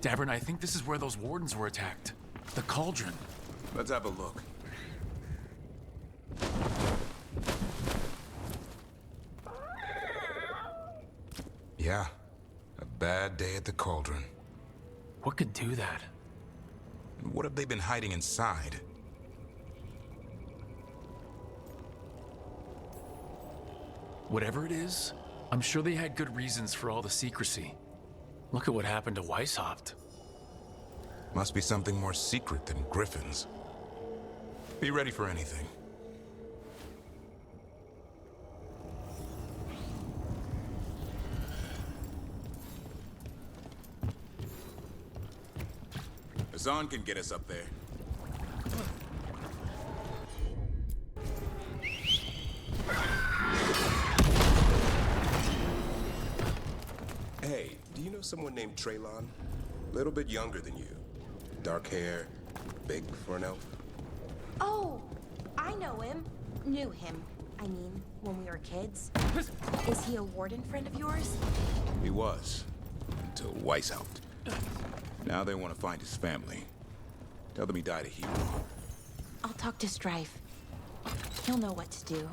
Davern, I think this is where those wardens were attacked. The cauldron. Let's have a look. Yeah, a bad day at the cauldron. What could do that? What have they been hiding inside? Whatever it is, I'm sure they had good reasons for all the secrecy. Look at what happened to Weishaupt. Must be something more secret than griffins. Be ready for anything. Hassan can get us up there. Hey, do you know someone named Traylon? Little bit younger than you. Dark hair, big for an elf. Oh, I know him. Knew him. I mean, when we were kids. Is he a warden friend of yours? He was, until Weishaupt. Now they want to find his family. Tell them he died a hero. I'll talk to Strife. He'll know what to do.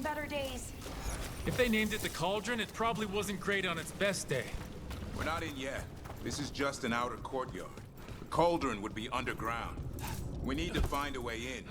Better days. If they named it the Cauldron, it probably wasn't great on its best day. We're not in yet. This is just an outer courtyard. The cauldron would be underground. We need to find a way in.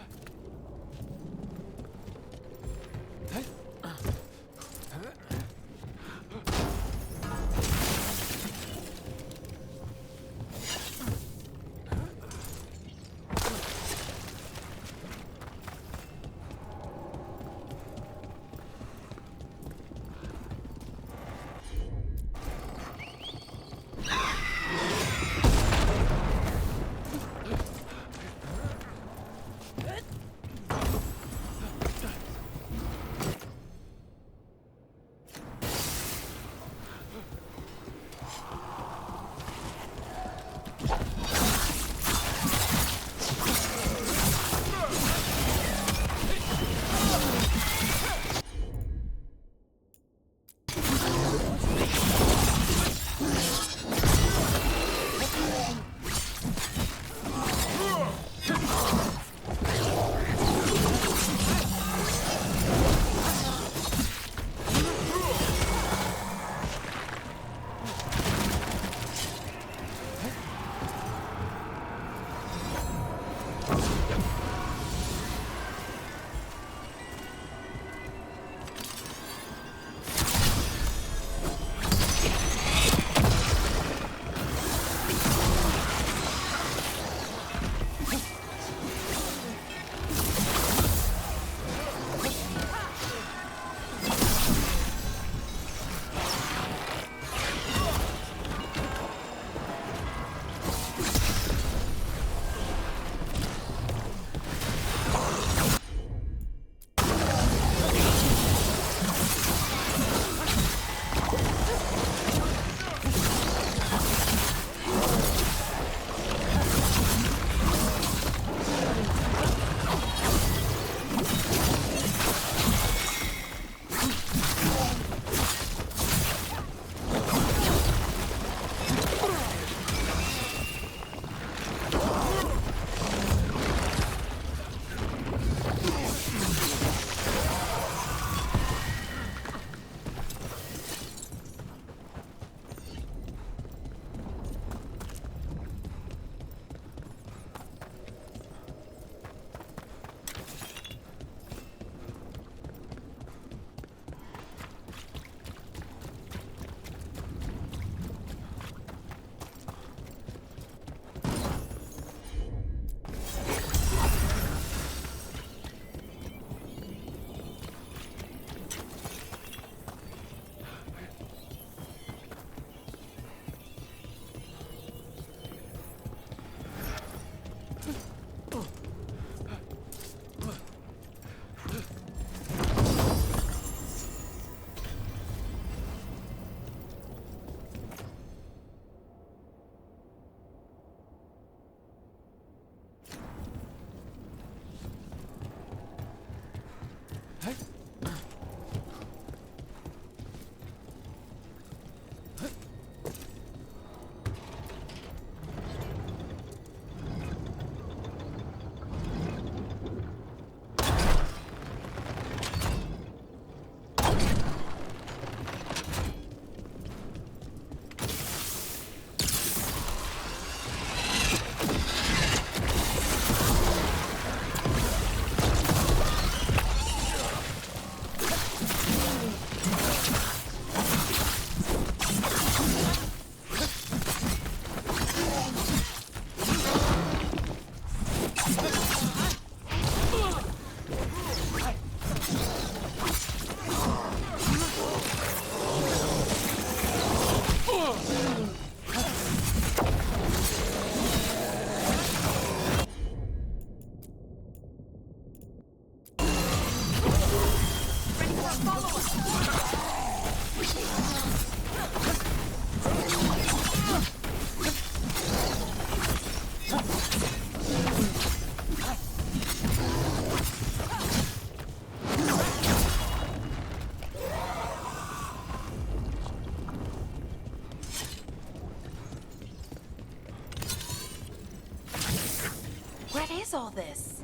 What is all this?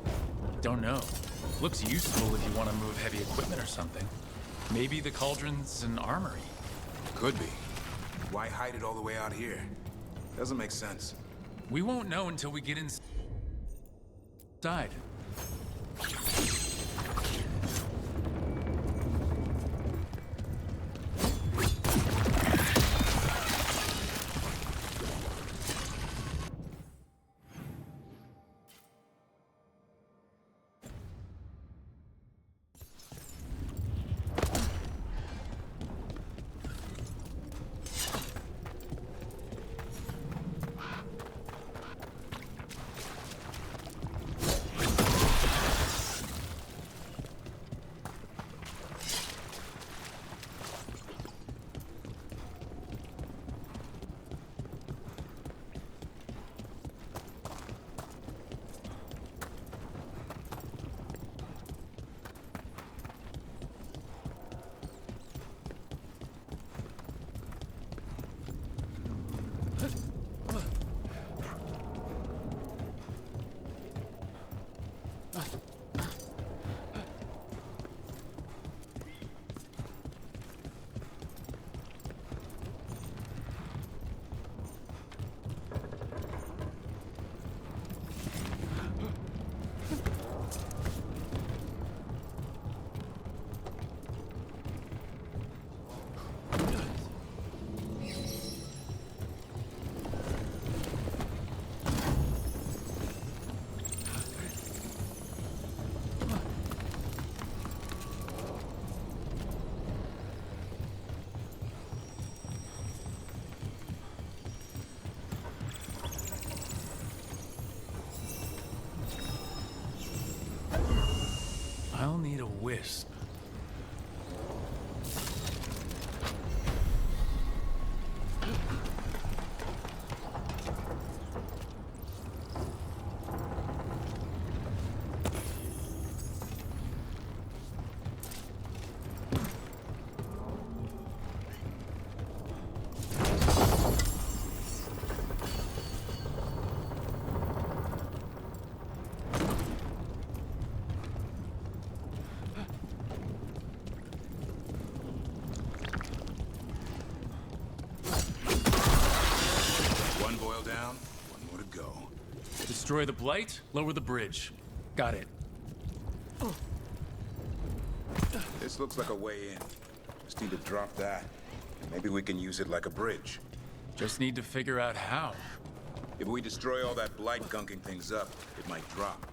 Don't know. Looks useful if you want to move heavy equipment or something. Maybe the cauldron's an armory. Could be. Why hide it all the way out here? Doesn't make sense. We won't know until we get inside. I'll need a wisp. One boil down, one more to go. Destroy the blight, lower the bridge. Got it. This looks like a way in. Just need to drop that. Maybe we can use it like a bridge. Just need to figure out how. If we destroy all that blight gunking things up, it might drop.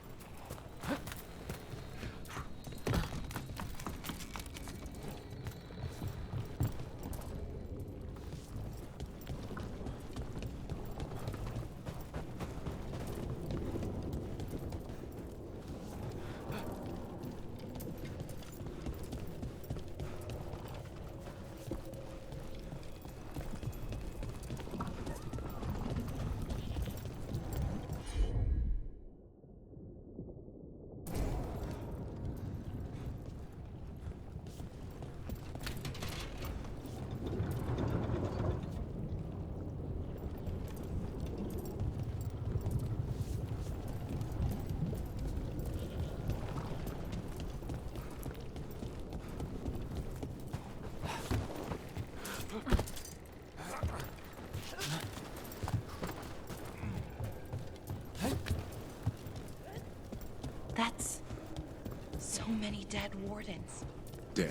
So many dead wardens. Dead.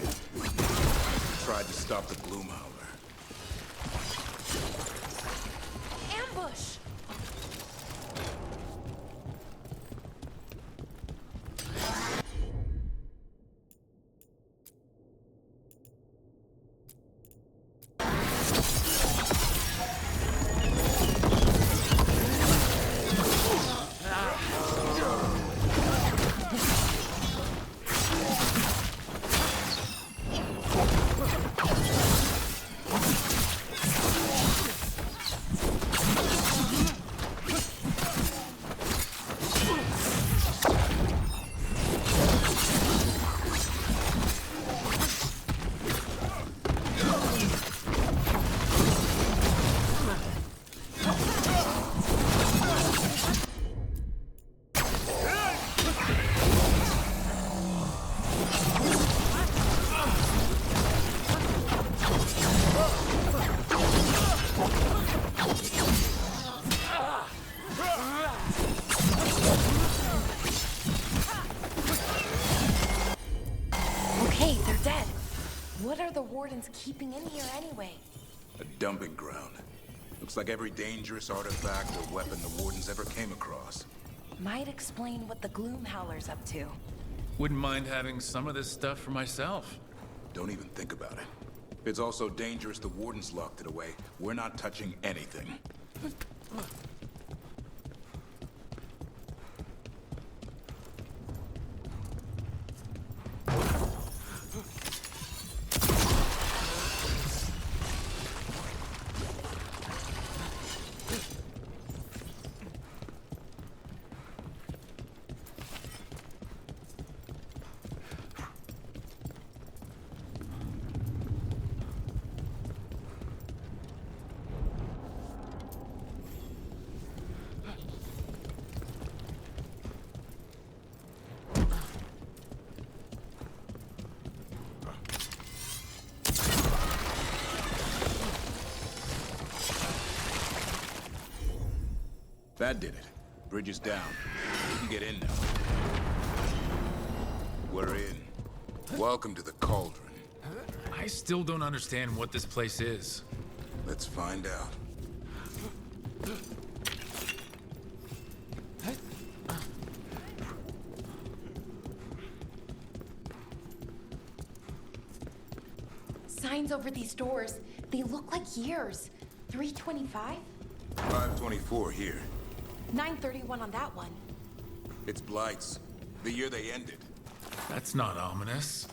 Tried to stop the Gloomhowler. Ambush! Okay, they're dead. What are the wardens keeping in here anyway? A dumping ground. Looks like every dangerous artifact or weapon the Wardens ever came across. Might explain what the Gloomhowler's up to. Wouldn't mind having some of this stuff for myself. Don't even think about it. It's also dangerous the Wardens locked it away. We're not touching anything. That did it. Bridge is down. We can get in now. We're in. Welcome to the Cauldron. I still don't understand what this place is. Let's find out. Signs over these doors. They look like years. 325? 524 here. 931 on that one. It's Blight's. The year they ended. That's not ominous.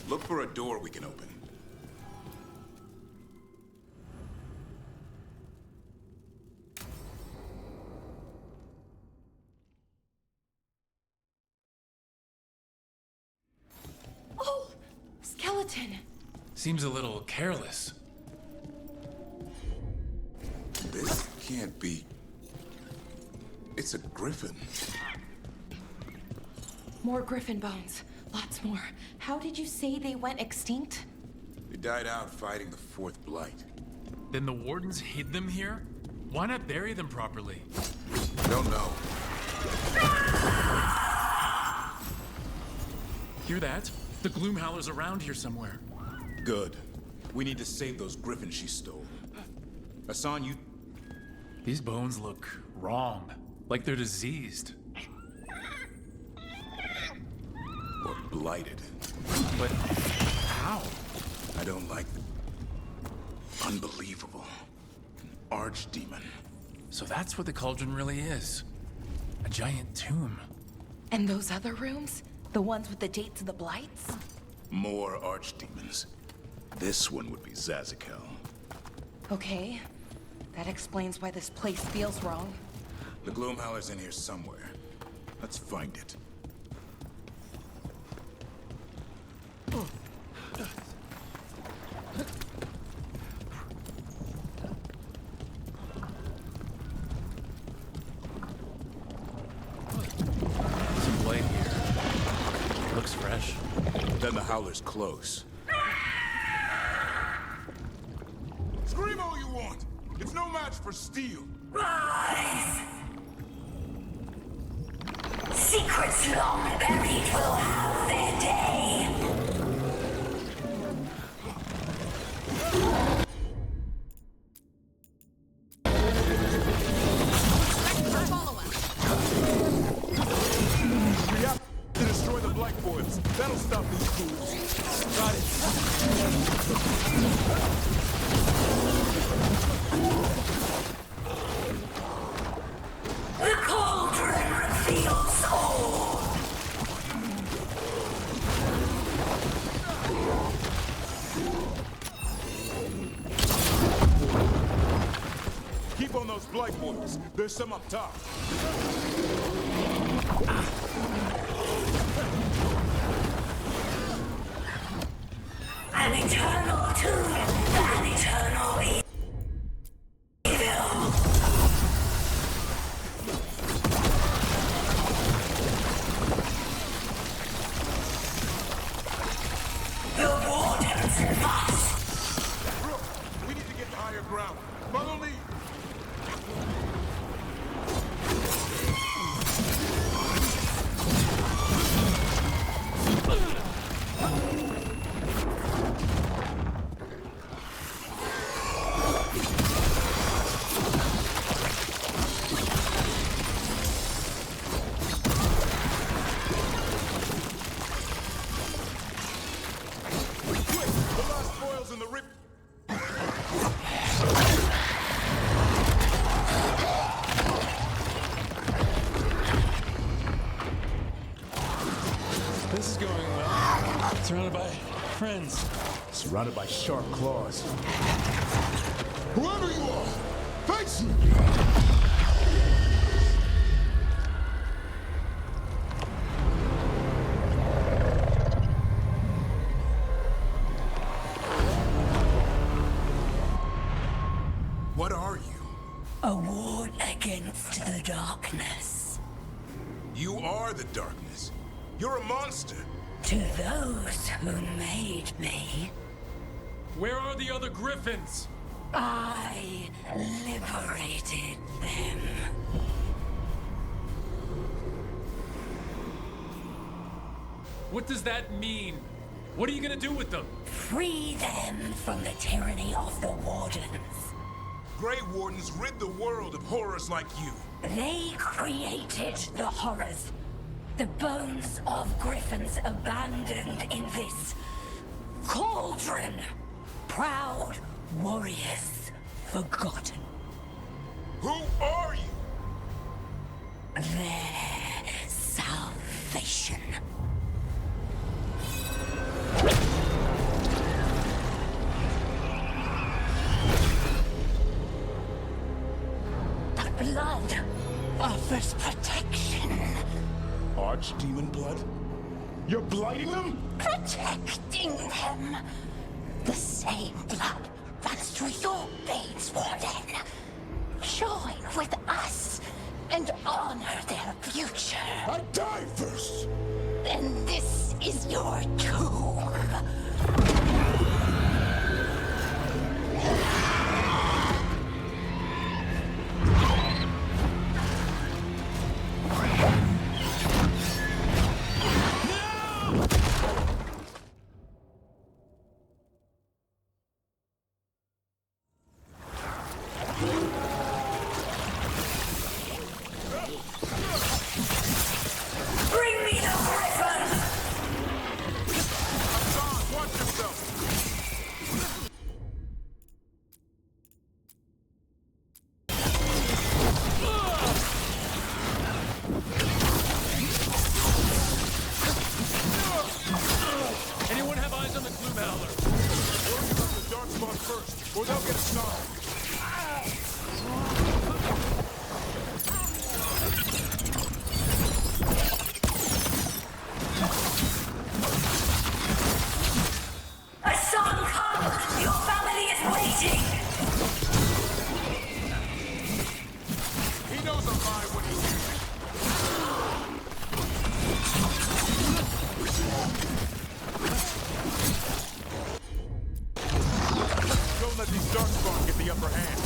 Look for a door we can open. Oh! Skeleton! Seems a little careless. This can't be... It's a griffin. More griffin bones. Lots more. How did you say they went extinct? They died out fighting the Fourth Blight. Then the Wardens hid them here? Why not bury them properly? Don't know. Hear that? The Gloomhowler's around here somewhere. Good. We need to save those griffins she stole. Hassan, you... These bones look wrong. Like they're diseased. Or blighted. But how? I don't like them. Unbelievable. An archdemon. So that's what the Cauldron really is. A giant tomb. And those other rooms? The ones with the dates of the blights? More archdemons. This one would be Zazakel. Okay. That explains why this place feels wrong. The Gloomhowler's in here somewhere. Let's find it. Some blade here. Looks fresh. Then the Howler's close. Scream all you want! It's no match for steel! Rise! Secrets long buried will have their day. blight boils. That'll stop these fools. Got it. The cauldron reveals all. Keep on those blight boils. There's some up top. An eternal tomb, an eternal evil. The wardens must. Brooke, we need to get to higher ground. Follow me. Quick, the last boils in the rip. This is going well. Surrounded by friends. Surrounded by sharp claws. Whoever you are, face me! What are you? A ward against the darkness. You are the darkness. You're a monster. To those who made me, Where are the other griffins? I liberated them. What does that mean? What are you gonna do with them? Free them from the tyranny of the wardens. Grey Wardens rid the world of horrors like you. They created the horrors. The bones of griffins abandoned in this cauldron. Proud warriors forgotten. Who are you? Their salvation. The blood offers protection. Archdemon blood? You're blighting them? Protecting them. The same blood runs through your veins, Warden. Join with us and honor their future. I die first! Then this is your tomb. Bring me the griffin! Hassan, watch yourself. Anyone have eyes on the Gloom Howler? Or you have the dark spot first, or they'll get snarled. Hassan, come! Your family is waiting! He knows I'm lying when he's here. Don't let these darkspawn get the upper hand.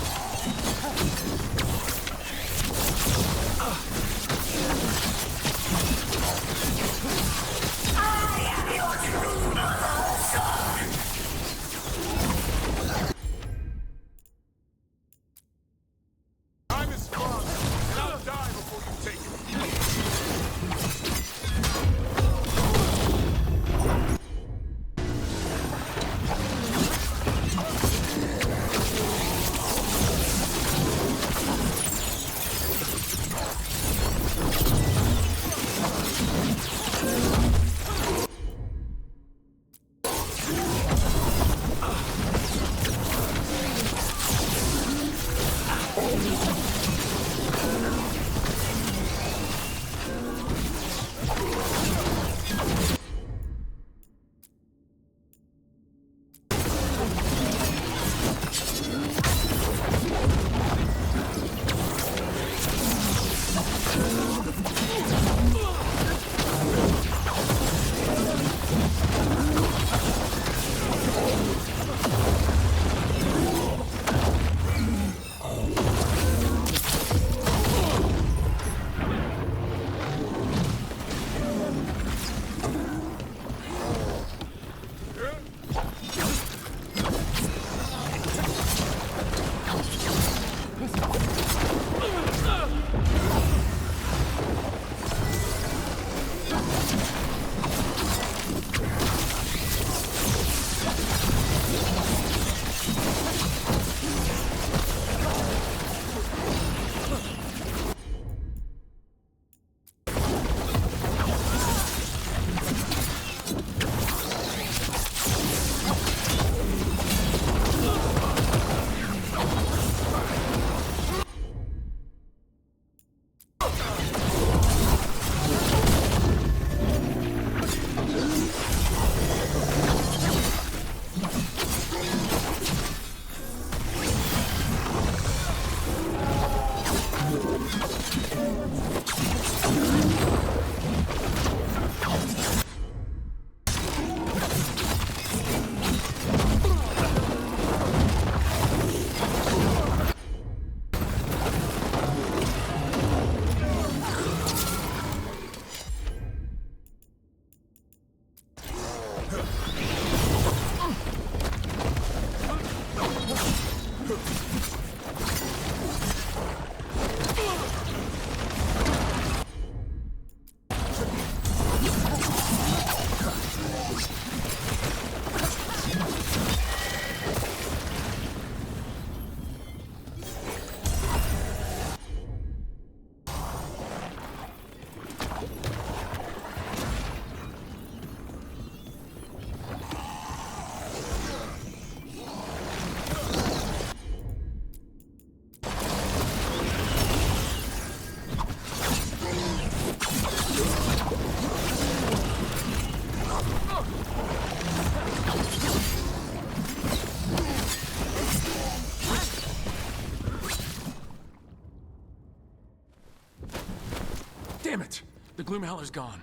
Damn it! The Gloomhowler's gone.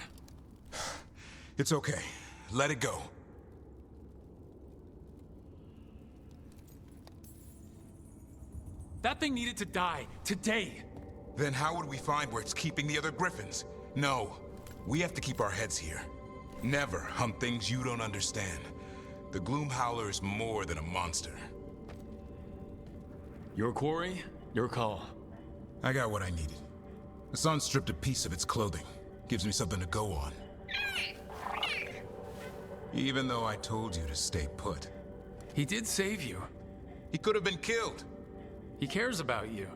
It's okay. Let it go. That thing needed to die. Today. Then how would we find where it's keeping the other griffins? No. We have to keep our heads here. Never hunt things you don't understand. The Gloomhowler is more than a monster. Your quarry, your call. I got what I needed. The sun stripped a piece of its clothing. Gives me something to go on. Even though I told you to stay put. He did save you. He could have been killed. He cares about you.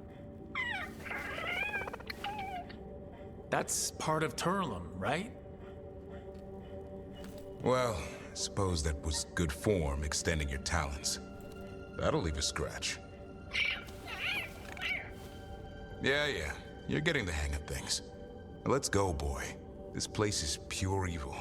That's part of Turlum, right? Well, I suppose that was good form, extending your talons. That'll leave a scratch. Yeah, you're getting the hang of things. Let's go, boy. This place is pure evil.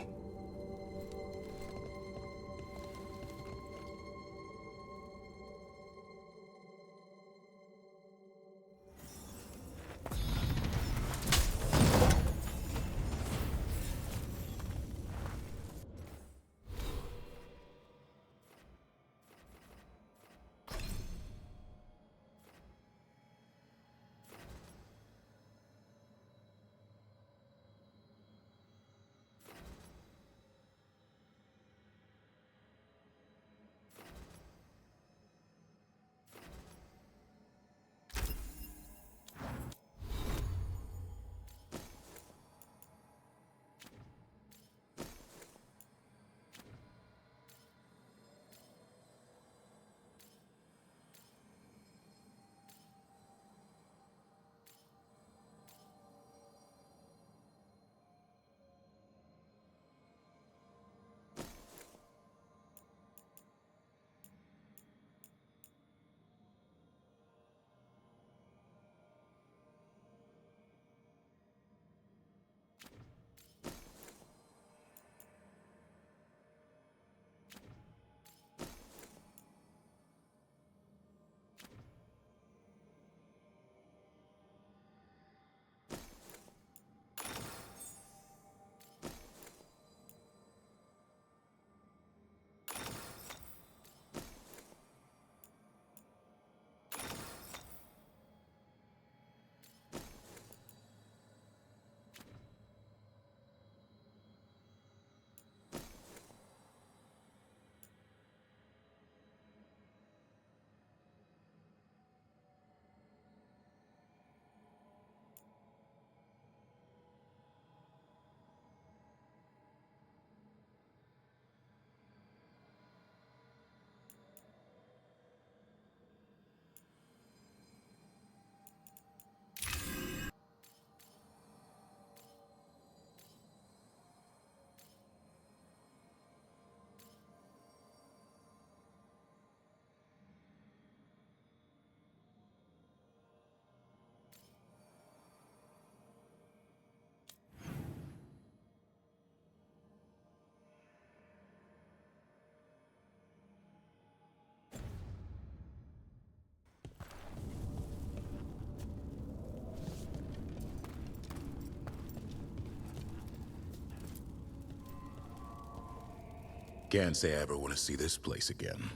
Can't say I ever want to see this place again.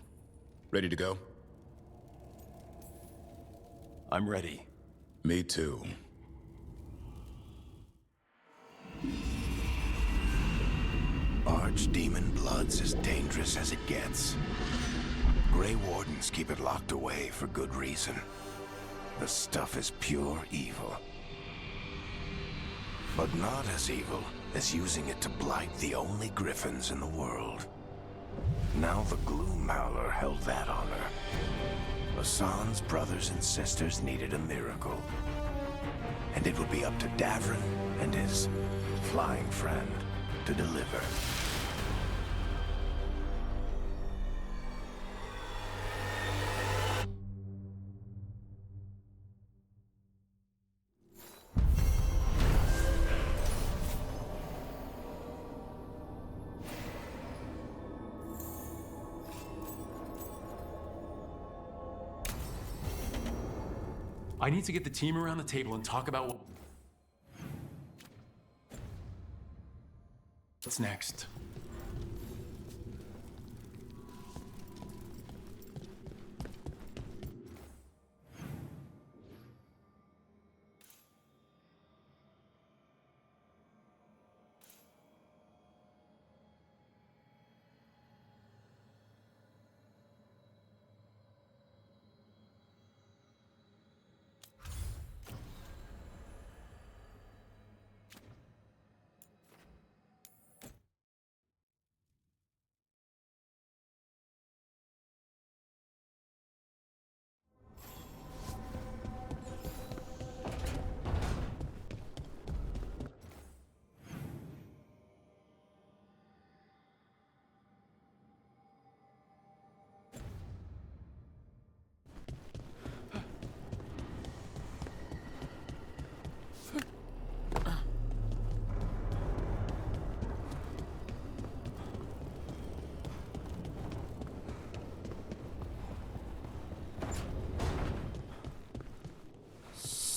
Ready to go? I'm ready. Me too. Archdemon blood's as dangerous as it gets. Grey Wardens keep it locked away for good reason. The stuff is pure evil. But not as evil as using it to blight the only griffins in the world. Now the Gloomhowler held that honor. Hassan's brothers and sisters needed a miracle. And it would be up to Davrin and his flying friend to deliver. I need to get the team around the table and talk about what's next.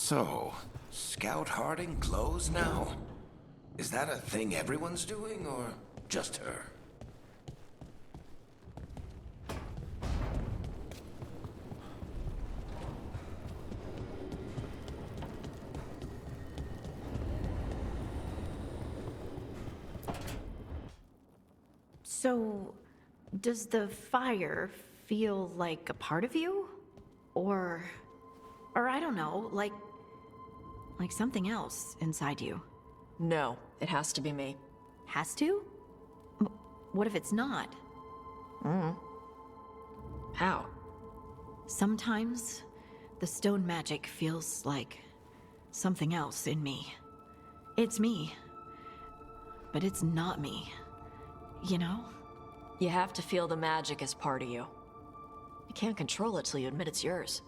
So, Scout Harding glows now? Is that a thing everyone's doing, or just her? So, does the fire feel like a part of you? Or I don't know, like something else inside you? No, it has to be me. Has to? What if it's not? How? Sometimes the stone magic feels like something else in me. It's me, but it's not me. You know? You have to feel the magic as part of you. You can't control it till you admit it's yours.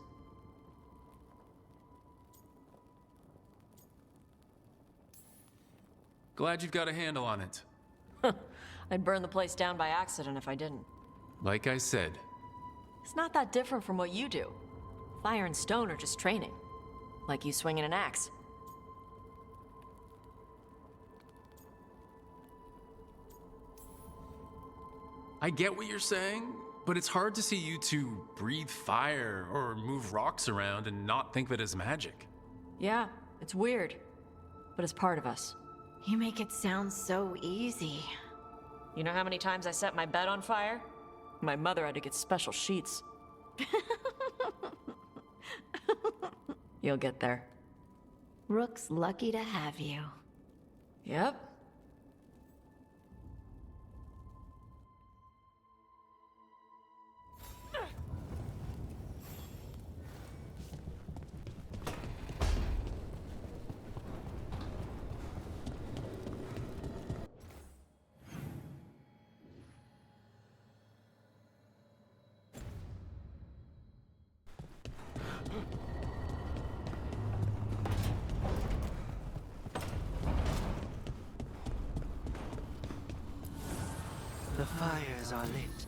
Glad you've got a handle on it. I'd burn the place down by accident if I didn't. Like I said, It's not that different from what you do. Fire and stone are just training. Like you swinging an axe. I get what you're saying, but it's hard to see you two breathe fire or move rocks around and not think of it as magic. Yeah, it's weird. But it's part of us. You make it sound so easy. You know how many times I set my bed on fire? My mother had to get special sheets. You'll get there. Rook's lucky to have you. Yep. The fires are lit.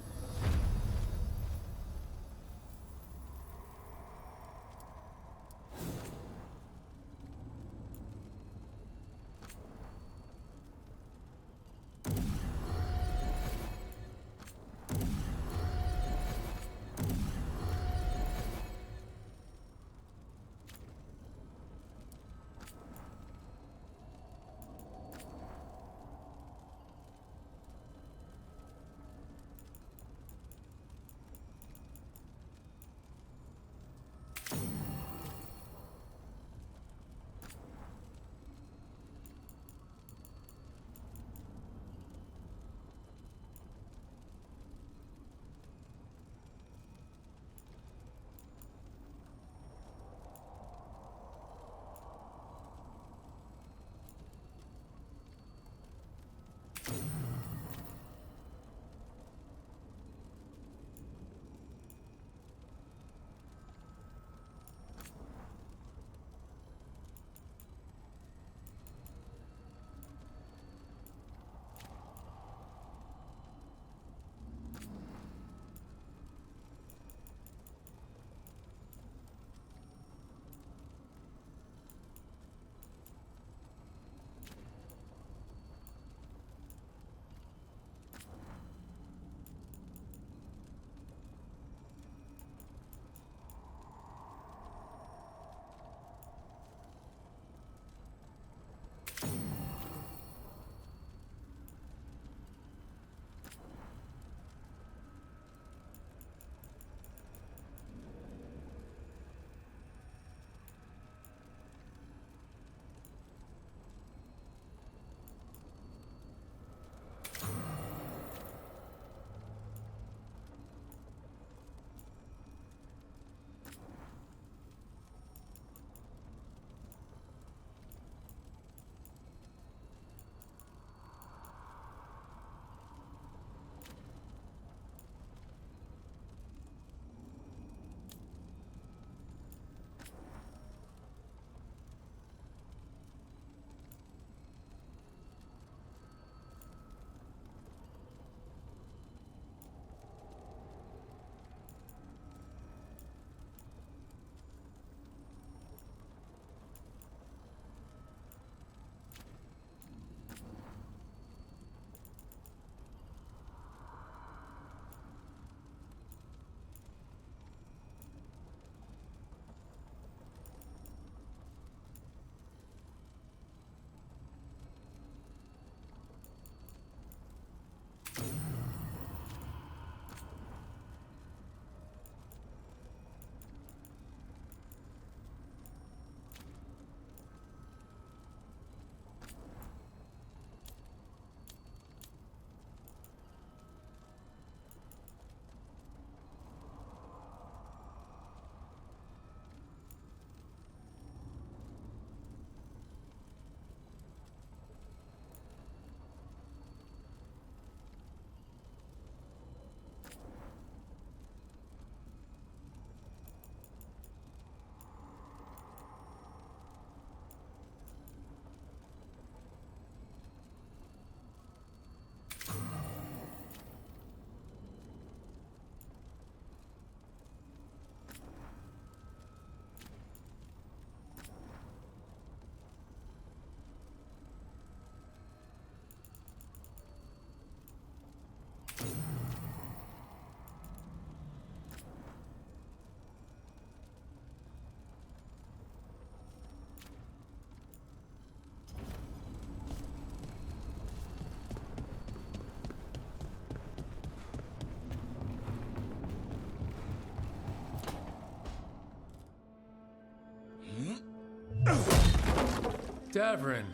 Davrin,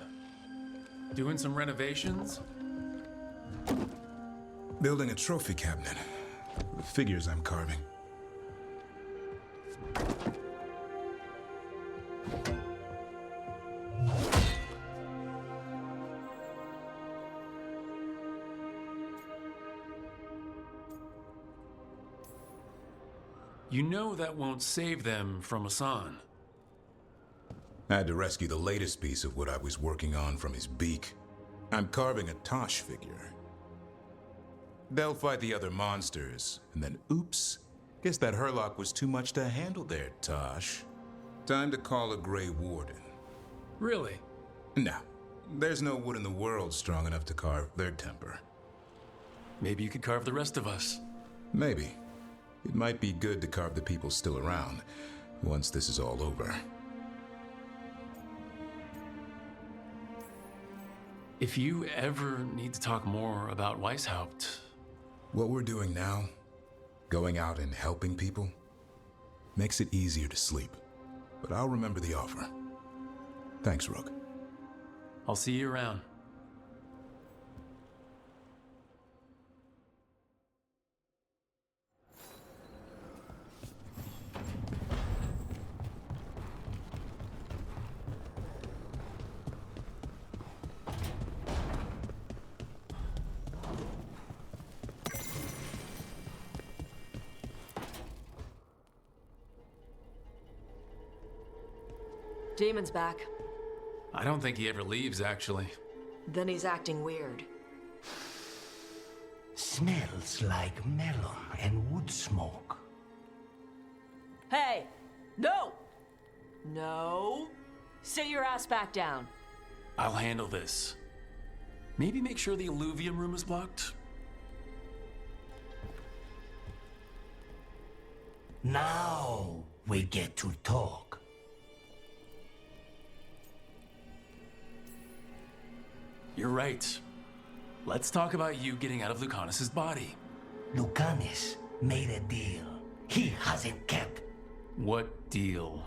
doing some renovations? Building a trophy cabinet. The figures I'm carving. You know that won't save them from Asan. I had to rescue the latest piece of what I was working on from his beak. I'm carving a Tosh figure. They'll fight the other monsters, and then oops, guess that Herlock was too much to handle there, Tosh. Time to call a Grey Warden. Really? No, there's no wood in the world strong enough to carve their temper. Maybe you could carve the rest of us. Maybe. It might be good to carve the people still around, once this is all over. If you ever need to talk more about Weishaupt... What we're doing now, going out and helping people, makes it easier to sleep. But I'll remember the offer. Thanks, Rook. I'll see you around. Demon's back. I don't think he ever leaves, actually. Then he's acting weird. Smells like melon and wood smoke. Hey! No! No! Sit your ass back down. I'll handle this. Maybe make sure the alluvium room is blocked? Now we get to talk. You're right. Let's talk about you getting out of Lucanus's body. Lucanus made a deal he hasn't kept. What deal?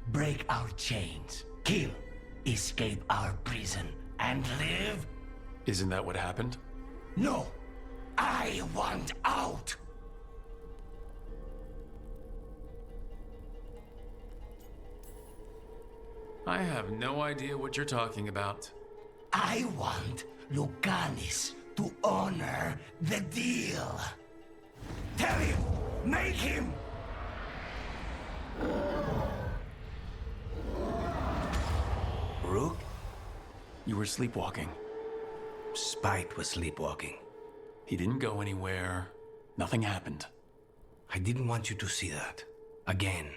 Break our chains, kill, escape our prison, and live? Isn't that what happened? No! I want out! I have no idea what you're talking about. I want Lucanus to honor the deal. Tell him! Make him! Rook? You were sleepwalking. Spite was sleepwalking. He didn't go anywhere. Nothing happened. I didn't want you to see that. Again.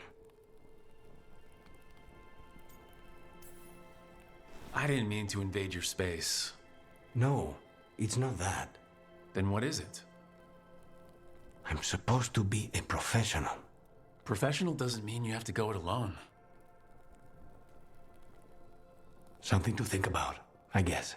I didn't mean to invade your space. No, it's not that. Then what is it? I'm supposed to be a professional. Professional doesn't mean you have to go it alone. Something to think about, I guess.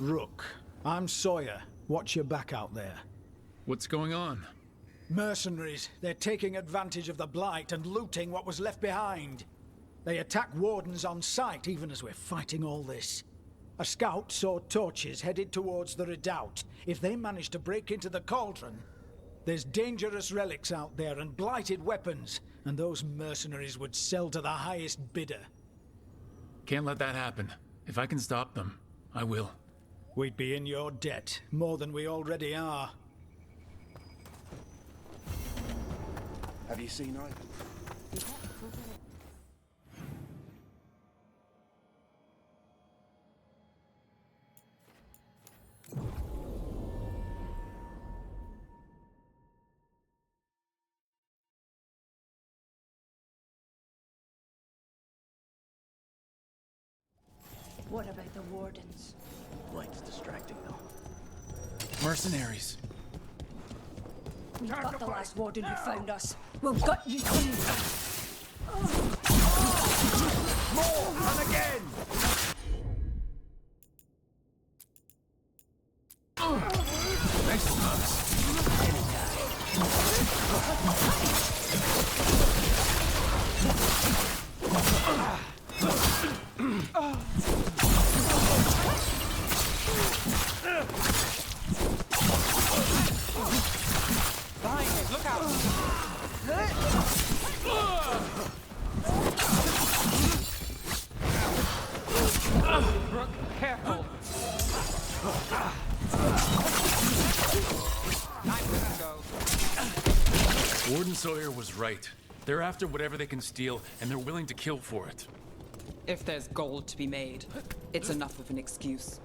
Rook, I'm Sawyer. Watch your back out there. What's going on? Mercenaries. They're taking advantage of the Blight and looting what was left behind. They attack wardens on sight even as we're fighting all this. A scout saw torches headed towards the redoubt. If they manage to break into the cauldron, there's dangerous relics out there and blighted weapons, and those mercenaries would sell to the highest bidder. Can't let that happen. If I can stop them, I will. We'd be in your debt, more than we already are. Have you seen Ivan? What about the wardens? Blight's distracting them. Mercenaries. We've got the last warden who found us. We've got you too. More! And again! Thanks for Behind you, look out! Rook, careful! Time to go. Warden Sawyer was right. They're after whatever they can steal, and they're willing to kill for it. If there's gold to be made, it's enough of an excuse.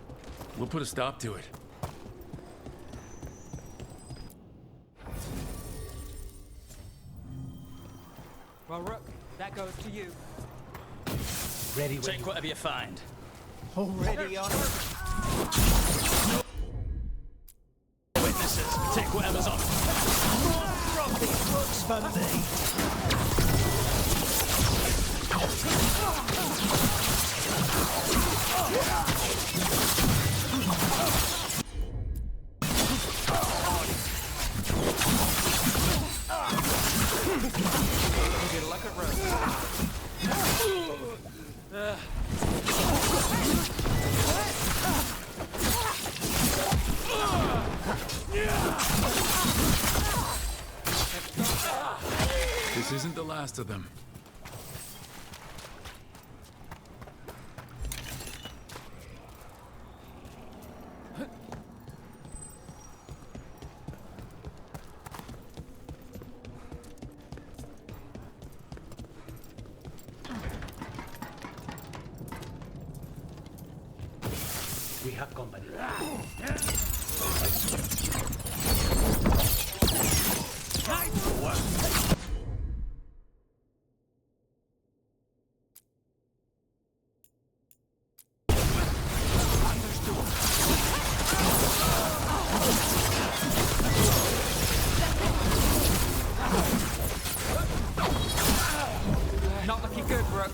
We'll put a stop to it. Well, Rook, that goes to you. Ready when Take whatever you find. Already on it. Witnesses, take whatever's on. Profit looks for me. Good luck at road. This isn't the last of them. we have company. Not looking good, Rook.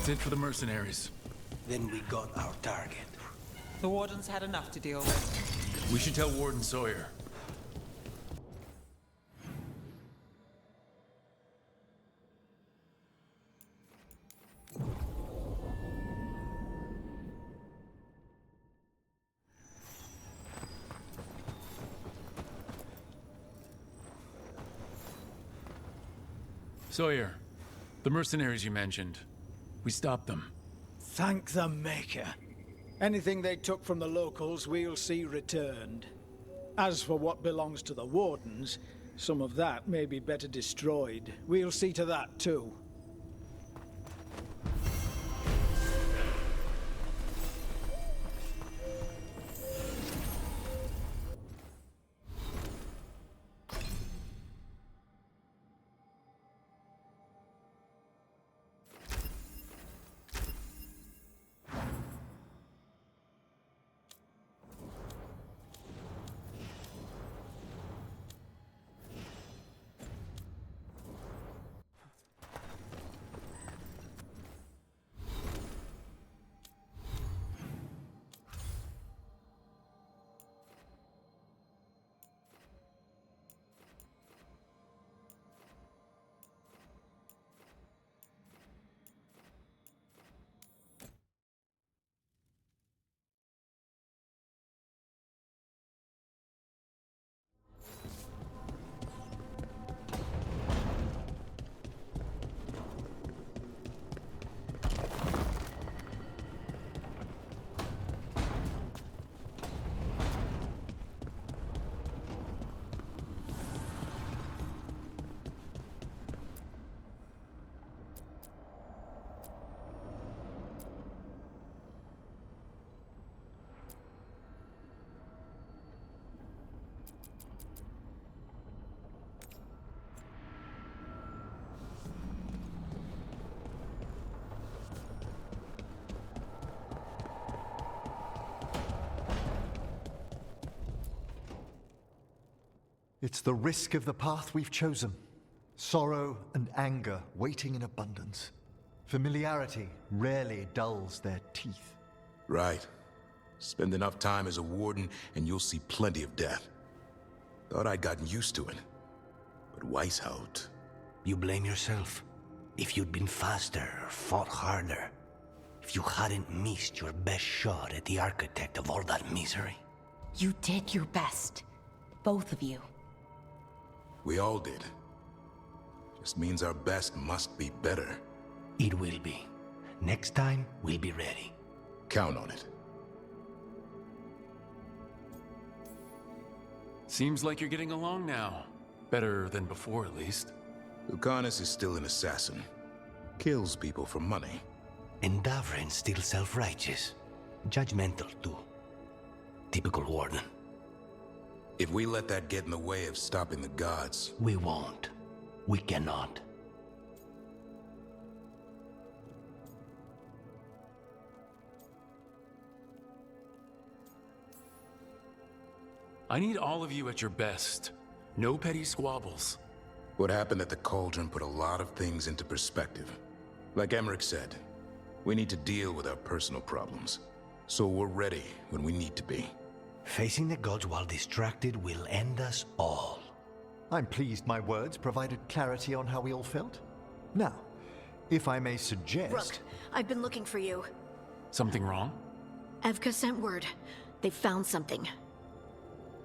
That's it for the mercenaries. Then we got our target. The wardens had enough to deal with. We should tell Warden Sawyer. Sawyer, the mercenaries you mentioned, we stopped them. Thank the Maker. Anything they took from the locals, we'll see returned. As for what belongs to the Wardens, Some of that may be better destroyed. We'll see to that, too. It's the risk of the path we've chosen. Sorrow and anger waiting in abundance. Familiarity rarely dulls their teeth. Right. Spend enough time as a warden and you'll see plenty of death. Thought I'd gotten used to it. But Weishaupt... You blame yourself. If you'd been faster or fought harder. If you hadn't missed your best shot at the architect of all that misery. You did your best. Both of you. We all did. Just means our best must be better. It will be. Next time, we'll be ready. Count on it. Seems like you're getting along now. Better than before, at least. Lucanus is still an assassin. Kills people for money. And Davrin's still self-righteous. Judgmental, too. Typical warden. If we let that get in the way of stopping the gods... We won't. We cannot. I need all of you at your best. No petty squabbles. What happened at the Cauldron put a lot of things into perspective. Like Emmerich said, we need to deal with our personal problems. So we're ready when we need to be. Facing the gods while distracted will end us all. I'm pleased my words provided clarity on how we all felt. Now, if I may suggest... Rook, I've been looking for you. Something wrong? Evka sent word. They found something.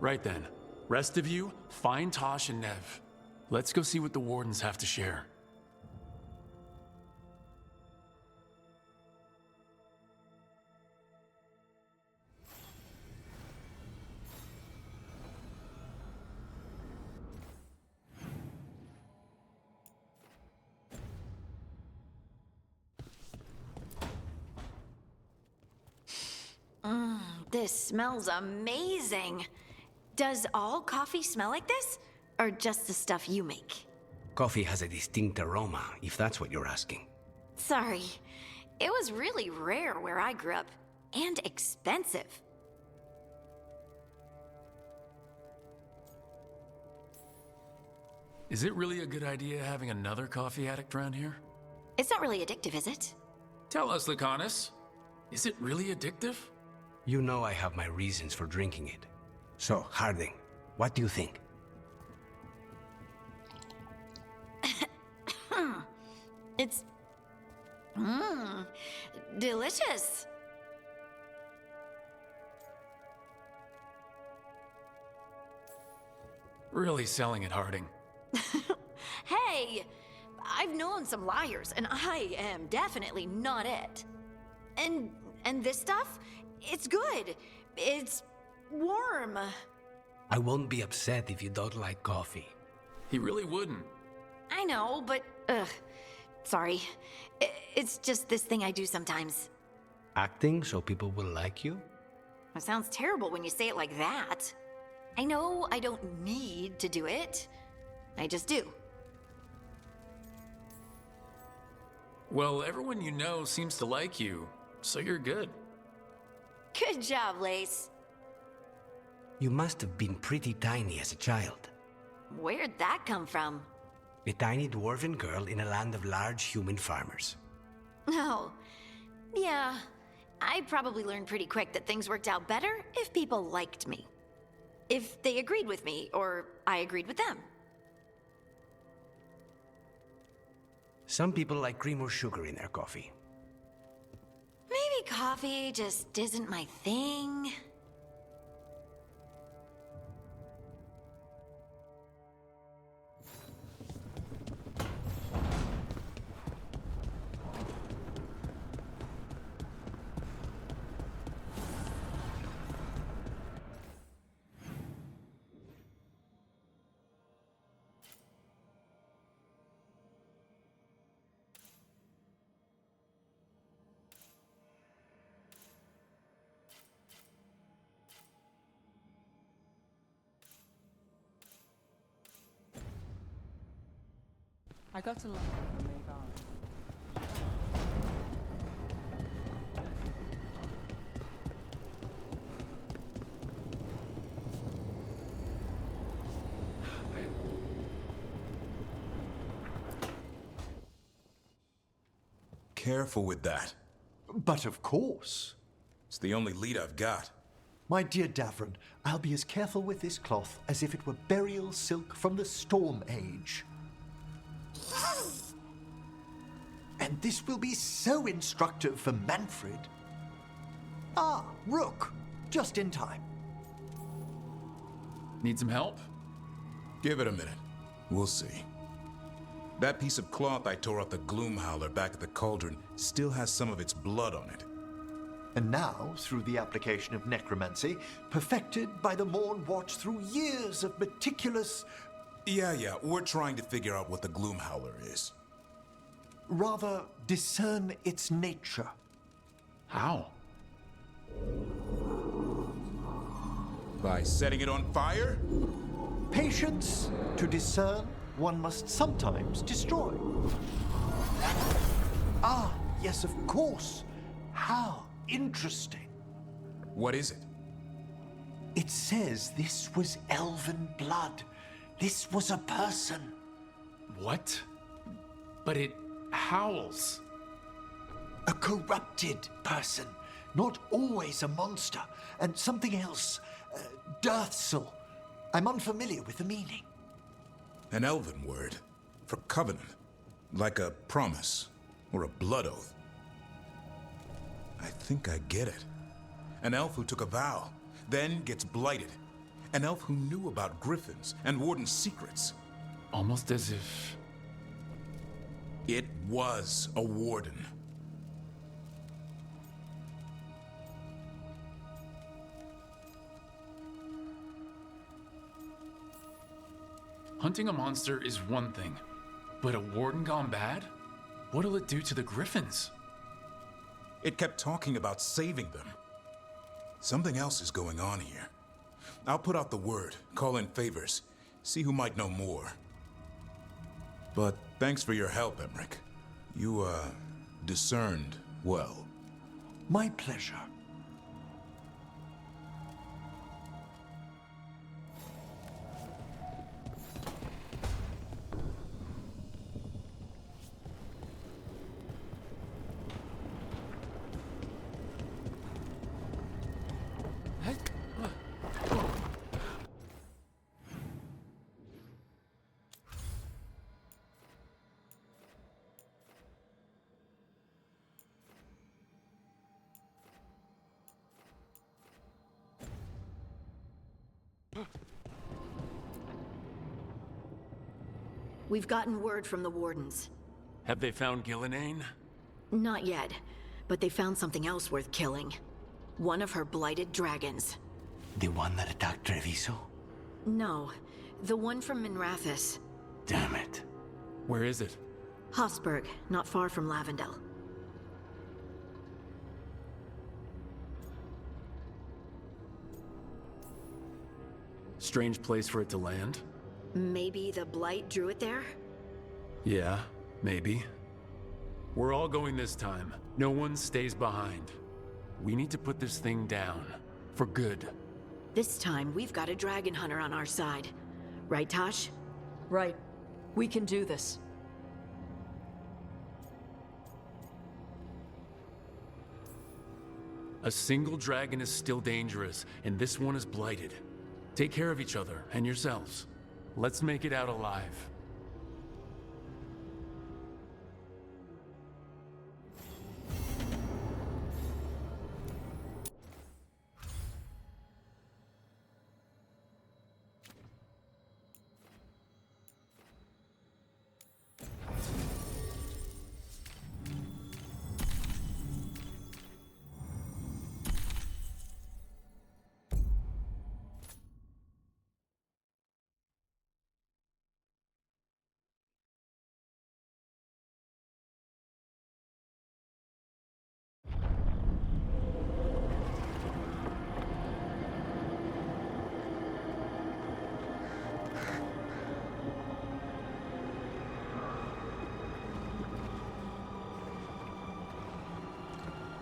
Right then. Rest of you, find Tosh and Nev. Let's go see what the Wardens have to share. This smells amazing. Does all coffee smell like this? Or just the stuff you make? Coffee has a distinct aroma, if that's what you're asking. Sorry. It was really rare where I grew up. And expensive. Is it really a good idea having another coffee addict around here? It's not really addictive, is it? Tell us, Lucanus. Is it really addictive? You know I have my reasons for drinking it. So, Harding, what do you think? It's... delicious. Really selling it, Harding. Hey! I've known some liars, and I am definitely not it. And this stuff? It's good. It's warm. I won't be upset if you don't like coffee. He really wouldn't. I know, but sorry. It's just this thing I do sometimes. Acting so people will like you? It sounds terrible when you say it like that. I know I don't need to do it. I just do. Well, everyone you know seems to like you, so you're good. Good job, Lace. You must have been pretty tiny as a child. Where'd that come from? A tiny dwarven girl in a land of large human farmers. Oh, yeah. I probably learned pretty quick that things worked out better if people liked me. If they agreed with me, or I agreed with them. Some people like cream or sugar in their coffee. Maybe coffee just isn't my thing. I got to learn from Veilguard. Careful with that. But of course. It's the only lead I've got. My dear Davron, I'll be as careful with this cloth as if it were burial silk from the Storm Age. And this will be so instructive for Manfred. Ah, Rook, just in time. Need some help? Give it a minute. We'll see. That piece of cloth I tore off the Gloomhowler back at the cauldron still has some of its blood on it. And now, through the application of necromancy, perfected by the Morn Watch through years of meticulous... Yeah, we're trying to figure out what the Gloomhowler is. Rather, discern its nature. How? By setting it on fire? Patience. To discern, one must sometimes destroy. Ah, yes, of course. How interesting. What is it? It says this was elven blood. This was a person. What? But it howls. A corrupted person. Not always a monster. And something else. Dirthsel. I'm unfamiliar with the meaning. An elven word. For covenant. Like a promise. Or a blood oath. I think I get it. An elf who took a vow. Then gets blighted. An elf who knew about griffins and Warden's secrets. Almost as if... It was a warden. Hunting a monster is one thing, but a warden gone bad? What'll it do to the griffins? It kept talking about saving them. Something else is going on here. I'll put out the word, call in favors, see who might know more. But thanks for your help, Emmerich. You, discerned well. My pleasure. We've gotten word from the Wardens. Have they found Gillenane? Not yet, but they found something else worth killing. One of her blighted dragons. The one that attacked Treviso? No, the one from Minrathous. Damn it. Where is it? Hossberg, not far from Lavendel. Strange place for it to land? Maybe the Blight drew it there? Yeah, maybe. We're all going this time. No one stays behind. We need to put this thing down. For good. This time, we've got a dragon hunter on our side. Right, Tosh? Right. We can do this. A single dragon is still dangerous, and this one is blighted. Take care of each other and yourselves. Let's make it out alive.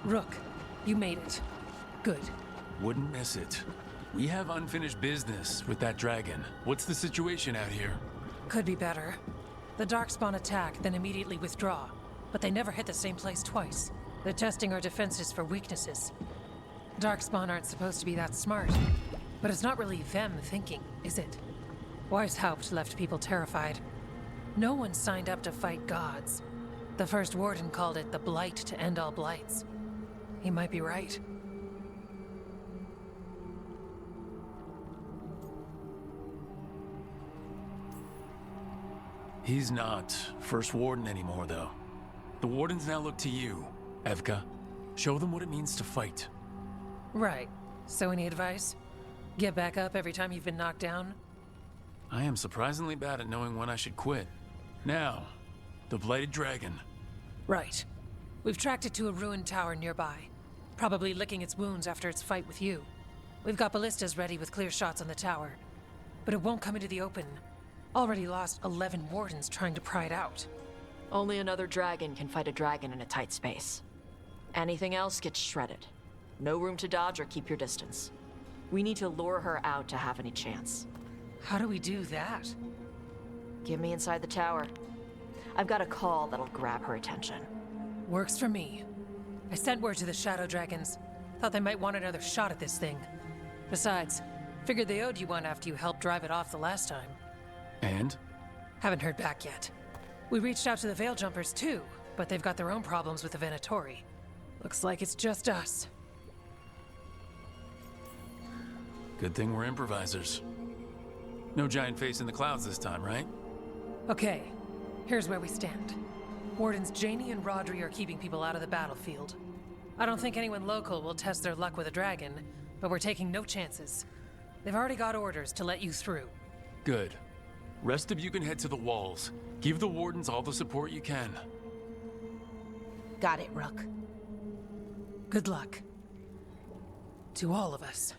Rook, you made it. Good. Wouldn't miss it. We have unfinished business with that dragon. What's the situation out here? Could be better. The Darkspawn attack, then immediately withdraw. But they never hit the same place twice. They're testing our defenses for weaknesses. Darkspawn aren't supposed to be that smart. But it's not really them thinking, is it? Weishaupt left people terrified. No one signed up to fight gods. The first warden called it the Blight to end all blights. He might be right. He's not First Warden anymore, though. The Wardens now look to you, Evka. Show them what it means to fight. Right. So any advice? Get back up every time you've been knocked down? I am surprisingly bad at knowing when I should quit. Now, the Blighted Dragon. Right. We've tracked it to a ruined tower nearby. Probably licking its wounds after its fight with you. We've got ballistas ready with clear shots on the tower. But it won't come into the open. Already lost 11 wardens trying to pry it out. Only another dragon can fight a dragon in a tight space. Anything else gets shredded. No room to dodge or keep your distance. We need to lure her out to have any chance. How do we do that? Get me inside the tower. I've got a call that'll grab her attention. Works for me. I sent word to the Shadow Dragons. Thought they might want another shot at this thing. Besides, figured they owed you one after you helped drive it off the last time. And? Haven't heard back yet. We reached out to the Veil Jumpers too, but they've got their own problems with the Venatori. Looks like it's just us. Good thing we're improvisers. No giant face in the clouds this time, right? Okay, here's where we stand. Wardens Janie and Rodri are keeping people out of the battlefield. I don't think anyone local will test their luck with a dragon, but we're taking no chances. They've already got orders to let you through. Good. Rest of you can head to the walls. Give the Wardens all the support you can. Got it, Rook. Good luck. To all of us.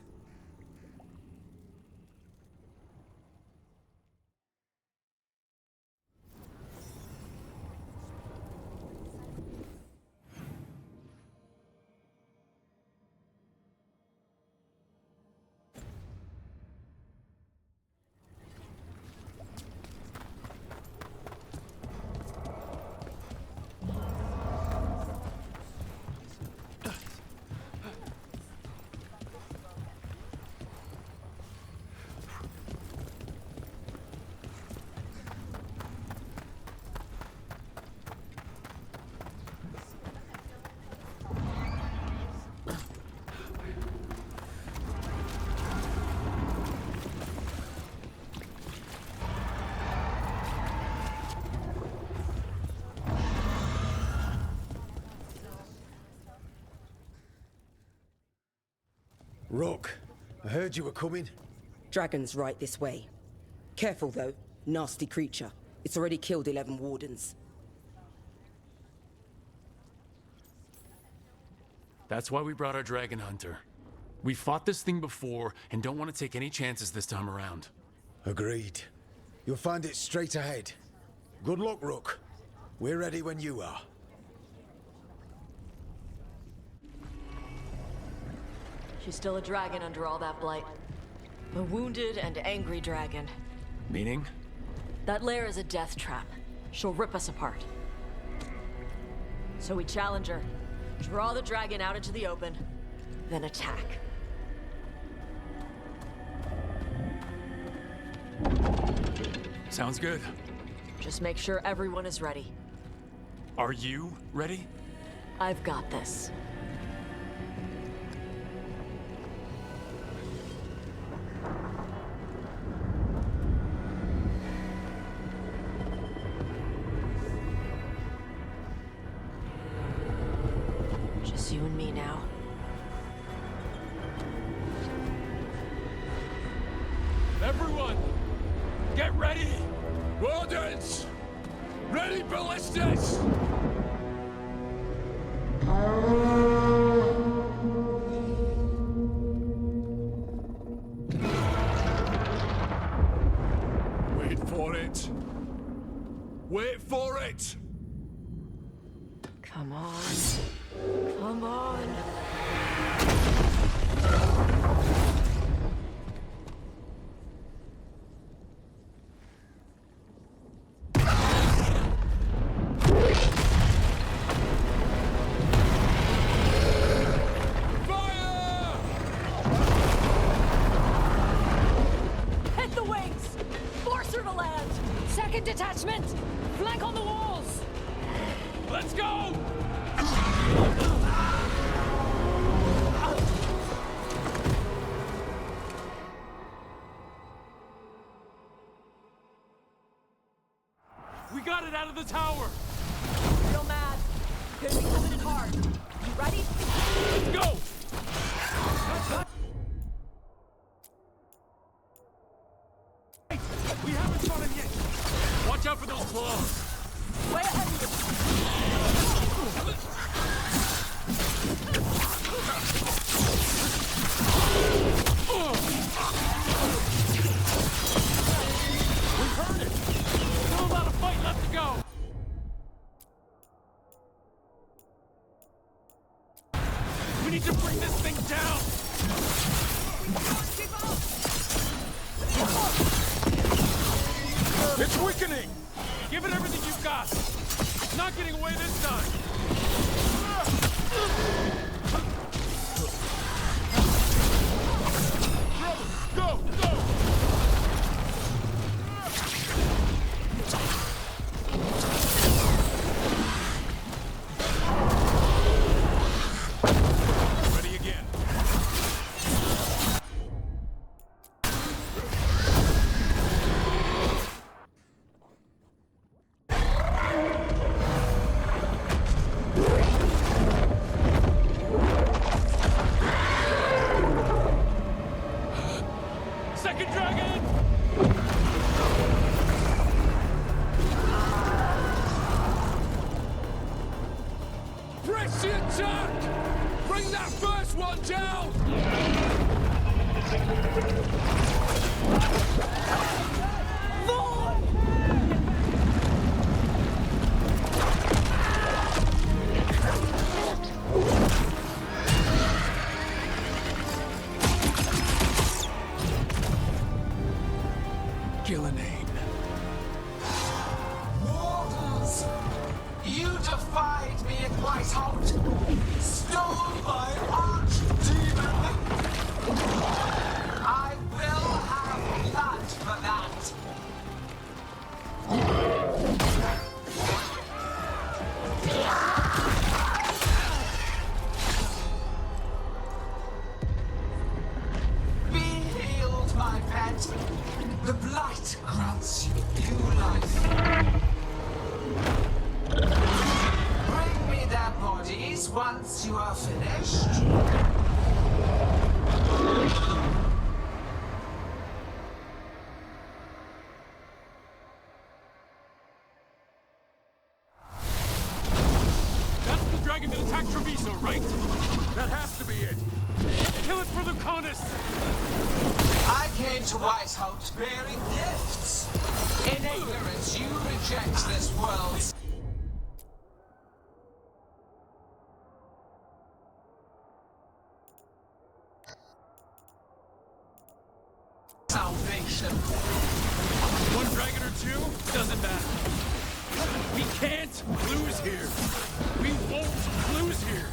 Rook, I heard you were coming. Dragon's right this way. Careful though, nasty creature. It's already killed 11 wardens. That's why we brought our dragon hunter. We fought this thing before and don't want to take any chances this time around. Agreed. You'll find it straight ahead. Good luck, Rook. We're ready when you are. She's still a dragon under all that blight. A wounded and angry dragon. Meaning? That lair is a death trap. She'll rip us apart. So we challenge her, draw the dragon out into the open, then attack. Sounds good. Just make sure everyone is ready. Are you ready? I've got this. Just you and me now. Everyone, get ready! Wardens! Ready ballistas! Wait for it! Wait for it! Come on. Come on. Hit the wings! Force her to land! Second detachment! Flank on the walls! Let's go! We got it out of the tower! Real mad. Gonna be coming in hard. You ready? Let's go! We haven't shot him yet! Watch out for those claws! Way ahead of We heard it! Still a lot of fight left to go! We need to bring this thing down! It's weakening! Give it everything you've got! It's not getting away this time! Go! Go! Ready again. Second dragon! Press the attack! Bring that first one down! Gillenane. Mortals! You defied me at Whitehout! Stole my archdemon! I will have blood for that! Be healed, my pet! The blight grants you new life. Bring me their bodies once you are finished. Treviso, right? That has to be it. Kill it for the Lucanus! I came to Whitehouse bearing gifts. In ignorance, you reject this world's salvation. One dragon or two, doesn't matter. We can't lose here. We won't lose here.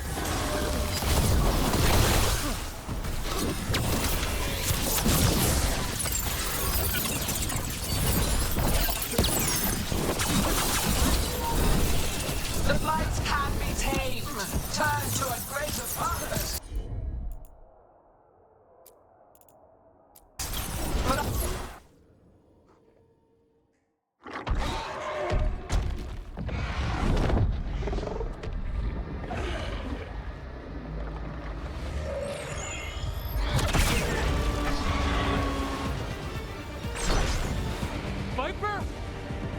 The blights can be tamed, turned to a greater purpose. Viper?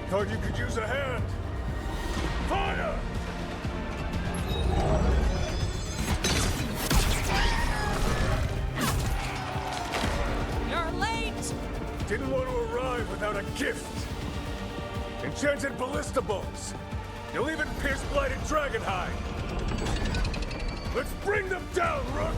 Thought you could use a hand. Fire! You're late! Didn't want to arrive without a gift. Enchanted ballista bolts. You'll even pierce blighted dragon hide. Let's bring them down, Rook!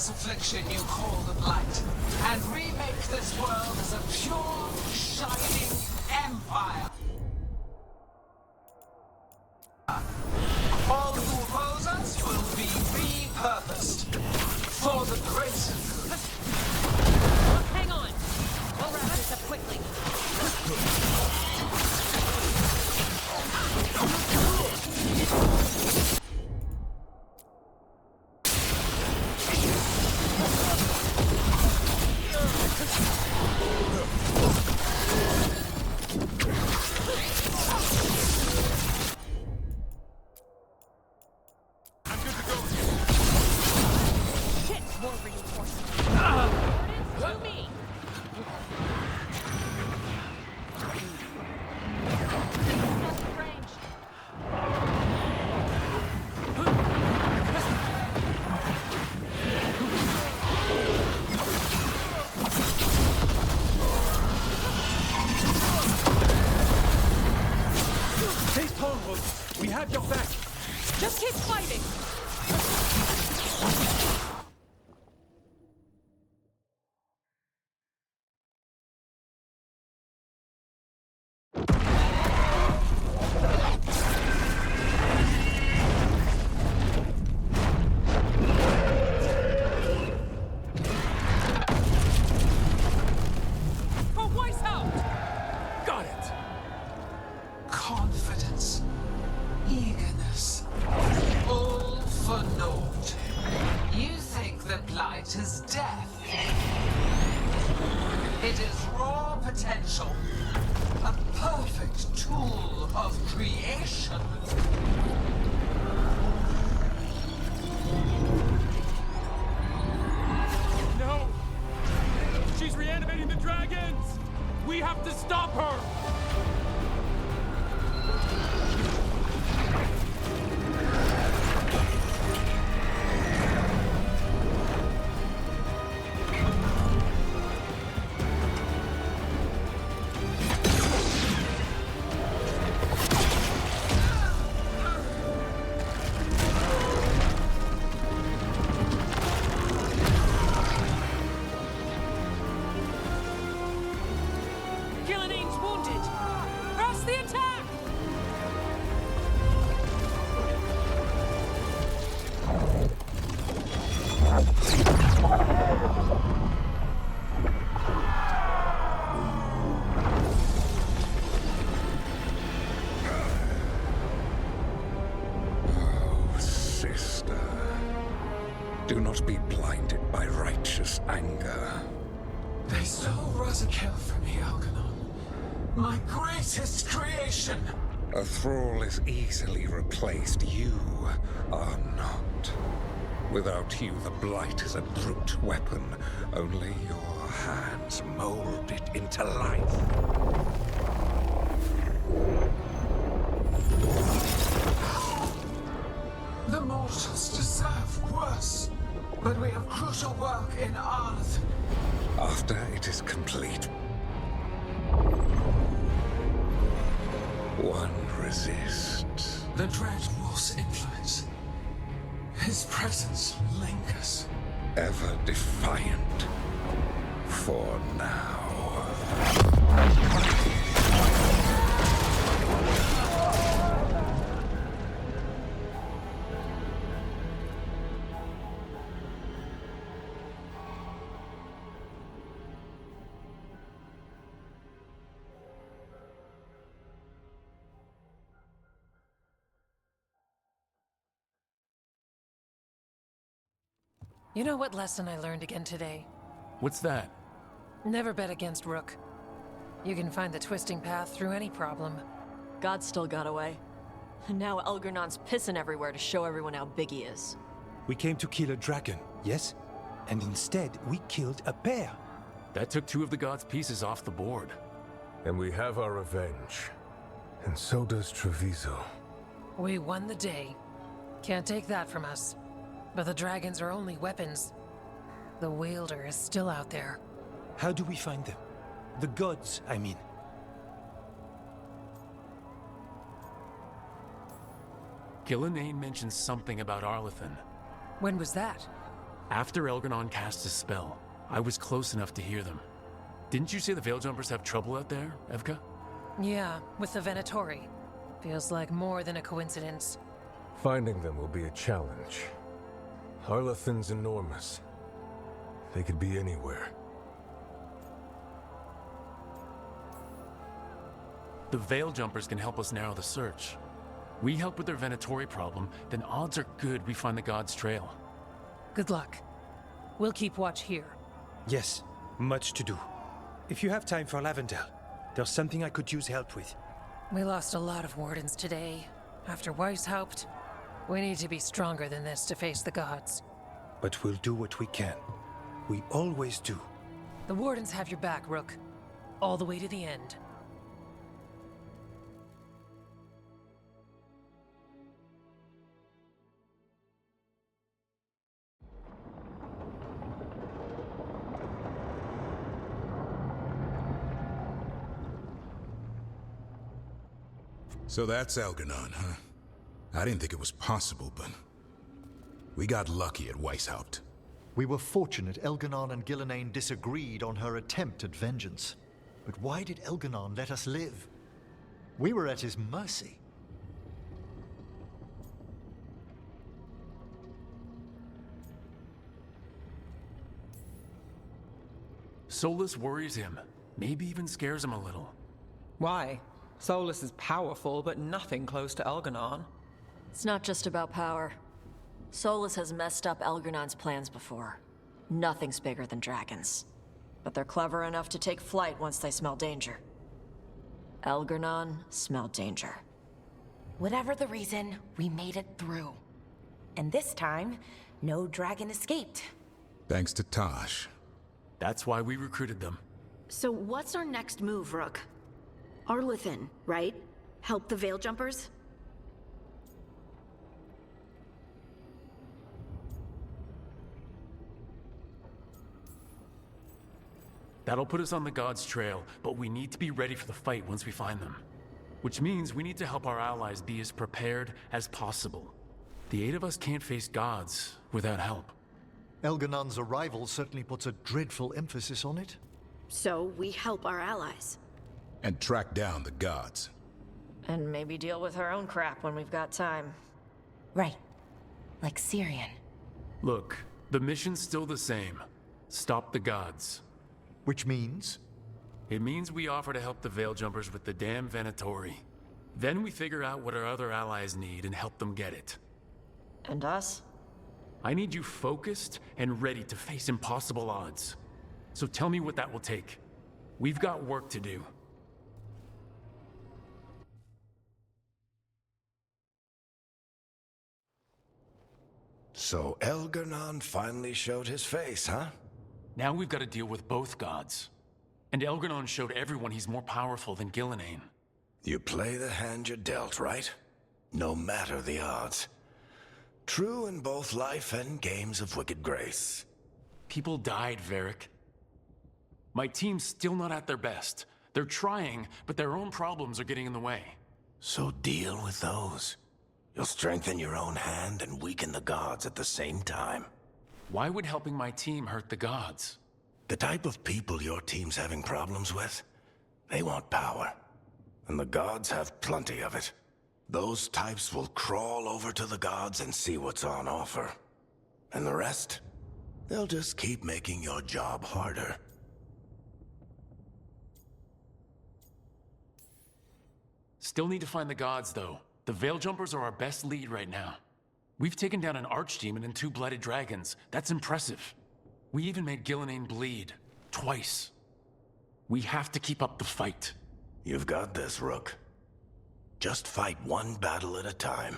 Affliction you call the Blight, and remake this world as a pure, shining empire. All who oppose us will be repurposed for the greater good. Hang on. We'll wrap this up quickly. We have your back. Just keep fighting. Confidence, eagerness, all for naught. You think the Blight is death. It is raw potential, a perfect tool of creation. No! She's reanimating the dragons! We have to stop her! Do not be blinded by righteous anger. They stole Razakil from me, Algernon. My greatest creation! A thrall is easily replaced. You are not. Without you, the Blight is a brute weapon. Only your hands mold it into life. The mortals deserve worse. But we have crucial work in Arth. After it is complete, one resists. The Dread Wolf's influence. His presence lingers. Ever defiant. For now. You know what lesson I learned again today? What's that? Never bet against Rook. You can find the twisting path through any problem. God still got away. Now Elgernon's pissing everywhere to show everyone how big he is. We came to kill a dragon, yes? And instead, we killed a bear. That took 2 of the gods' pieces off the board. And we have our revenge. And so does Treviso. We won the day. Can't take that from us. But the dragons are only weapons. The Wielder is still out there. How do we find them? The gods, I mean. Gillenane mentioned something about Arlethan. When was that? After Elgernon cast his spell, I was close enough to hear them. Didn't you say the Veiljumpers have trouble out there, Evka? Yeah, with the Venatori. Feels like more than a coincidence. Finding them will be a challenge. Arlethan's enormous. They could be anywhere. The Veiljumpers can help us narrow the search. We help with their Venatori problem, then odds are good we find the God's trail. Good luck. We'll keep watch here. Yes, much to do. If you have time for Lavendel, there's something I could use help with. We lost a lot of wardens today. After Weishaupt, we need to be stronger than this to face the gods. But we'll do what we can. We always do. The wardens have your back, Rook. All the way to the end. So that's Algernon, huh? I didn't think it was possible, but we got lucky at Weishaupt. We were fortunate Elgernon and Gillenane disagreed on her attempt at vengeance. But why did Elgernon let us live? We were at his mercy. Solus worries him. Maybe even scares him a little. Why? Solus is powerful, but nothing close to Elgernon. It's not just about power. Solus has messed up Elgernon's plans before. Nothing's bigger than dragons. But they're clever enough to take flight once they smell danger. Elgernon smelled danger. Whatever the reason, we made it through. And this time, no dragon escaped. Thanks to Tosh. That's why we recruited them. So what's our next move, Rook? Arlethan, right? Help the Veiljumpers? That'll put us on the God's trail, but we need to be ready for the fight once we find them. Which means we need to help our allies be as prepared as possible. The 8 of us can't face gods without help. Elgernon's arrival certainly puts a dreadful emphasis on it. So we help our allies. And track down the gods. And maybe deal with our own crap when we've got time. Right. Like Syrian. Look, the mission's still the same. Stop the gods. Which means? It means we offer to help the Veiljumpers with the damn Venatori. Then we figure out what our other allies need and help them get it. And us? I need you focused and ready to face impossible odds. So tell me what that will take. We've got work to do. So Elgar'nan finally showed his face, huh? Now we've got to deal with both gods. And Elgar'nan showed everyone he's more powerful than Gillenane. You play the hand you're dealt, right? No matter the odds. True in both life and games of wicked grace. People died, Varric. My team's still not at their best. They're trying, but their own problems are getting in the way. So deal with those. You'll strengthen your own hand and weaken the gods at the same time. Why would helping my team hurt the gods? The type of people your team's having problems with, they want power. And the gods have plenty of it. Those types will crawl over to the gods and see what's on offer. And the rest? They'll just keep making your job harder. Still need to find the gods, though. The Veil Jumpers are our best lead right now. We've taken down an archdemon and 2 blooded dragons. That's impressive. We even made Gillenane bleed. Twice. We have to keep up the fight. You've got this, Rook. Just fight one battle at a time.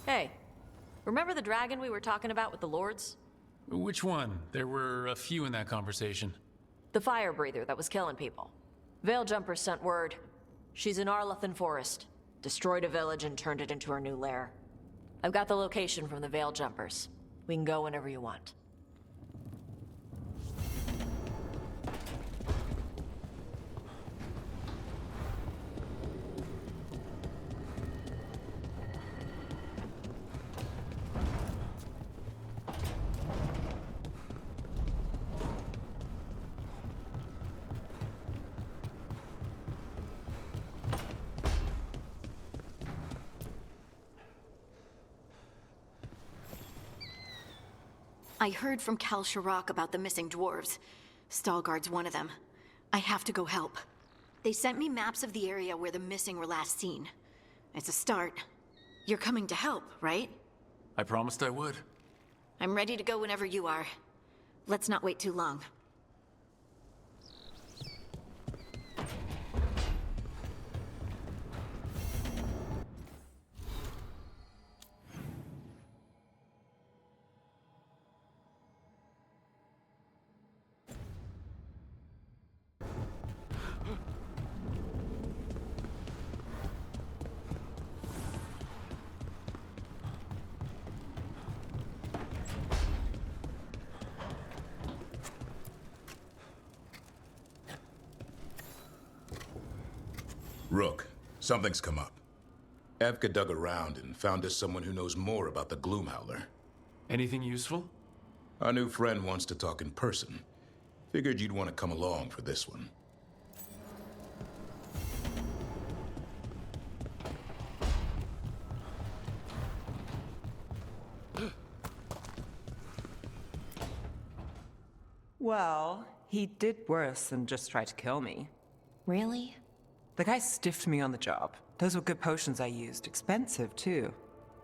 Hey, remember the dragon we were talking about with the lords? Which one? There were a few in that conversation. The fire breather that was killing people. Veiljumpers sent word. She's in Arlethan Forest. Destroyed a village and turned it into her new lair. I've got the location from the Veiljumpers. We can go whenever you want. I heard from Kal Shirak about the missing dwarves. Stalgard's one of them. I have to go help. They sent me maps of the area where the missing were last seen. It's a start. You're coming to help, right? I promised I would. I'm ready to go whenever you are. Let's not wait too long. Rook, something's come up. Evka dug around and found us someone who knows more about the Gloomhowler. Anything useful? Our new friend wants to talk in person. Figured you'd want to come along for this one. Well, he did worse than just try to kill me. Really? The guy stiffed me on the job. Those were good potions I used. Expensive, too.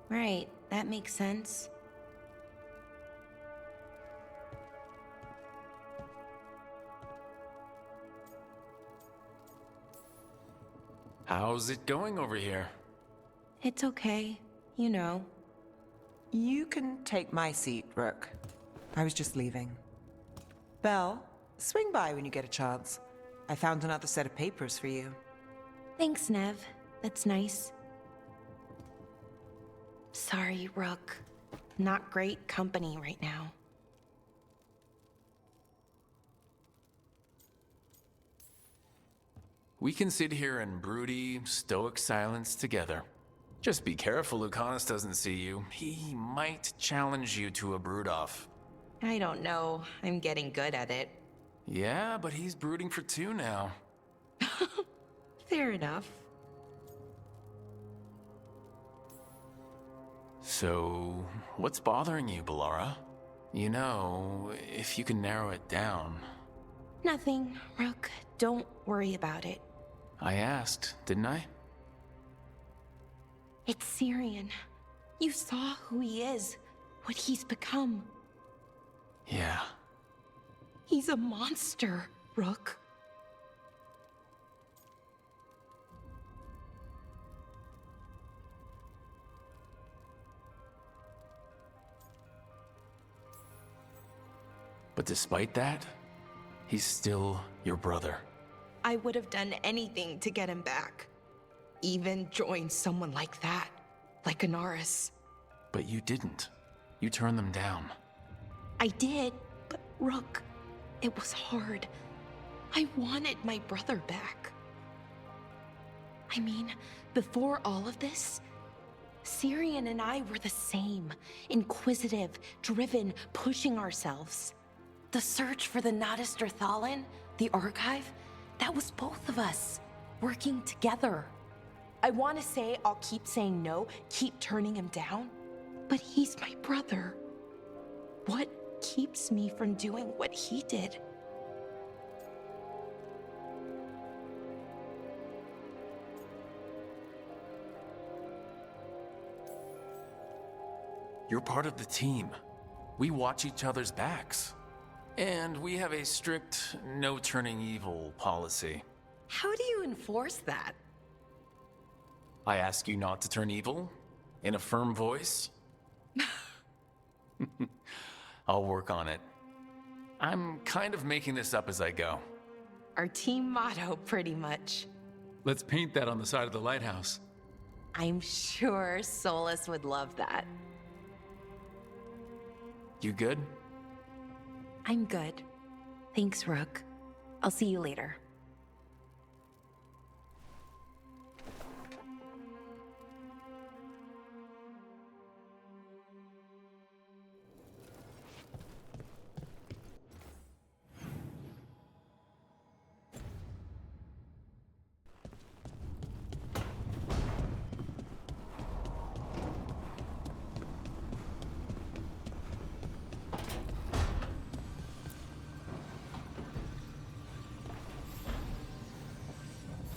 Right, that makes sense. How's it going over here? It's okay. You know. You can take my seat, Rook. I was just leaving. Belle, swing by when you get a chance. I found another set of papers for you. Thanks, Nev. That's nice. Sorry, Rook. Not great company right now. We can sit here in broody, stoic silence together. Just be careful Lucanus doesn't see you. He might challenge you to a brood-off. I don't know. I'm getting good at it. Yeah, but he's brooding for two now. Fair enough. So, what's bothering you, Bellara? You know, if you can narrow it down. Nothing, Rook. Don't worry about it. I asked, didn't I? It's Syrian. You saw who he is, what he's become. Yeah. He's a monster, Rook. But despite that, he's still your brother. I would have done anything to get him back. Even join someone like that, like Anaris. But you didn't. You turned them down. I did, but Rook, it was hard. I wanted my brother back. I mean, before all of this, Syrian and I were the same. Inquisitive, driven, pushing ourselves. The search for the Nautister Thalin, the archive, that was both of us, working together. I want to say I'll keep saying no, keep turning him down, but he's my brother. What keeps me from doing what he did? You're part of the team. We watch each other's backs. And we have a strict no turning evil policy. How do you enforce that? I ask you not to turn evil in a firm voice. I'll work on it. I'm kind of making this up as I go. Our team motto, pretty much. Let's paint that on the side of the lighthouse. I'm sure Solus would love that. You good? I'm good. Thanks, Rook. I'll see you later.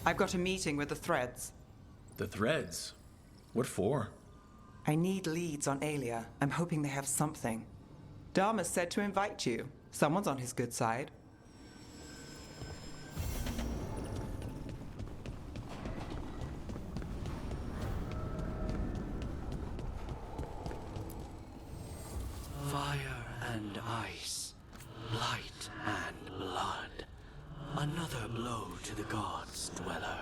I've got a meeting with the Threads. The Threads? What for? I need leads on Aelia. I'm hoping they have something. Dharma said to invite you. Someone's on his good side. Fire and ice, light and blood. Another blow to the gods' dweller.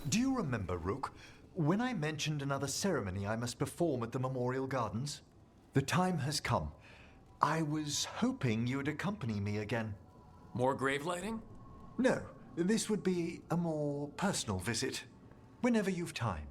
Do you remember, Rook, when I mentioned another ceremony I must perform at the Memorial Gardens? The time has come. I was hoping you would accompany me again. More grave lighting? No, this would be a more personal visit, whenever you've time.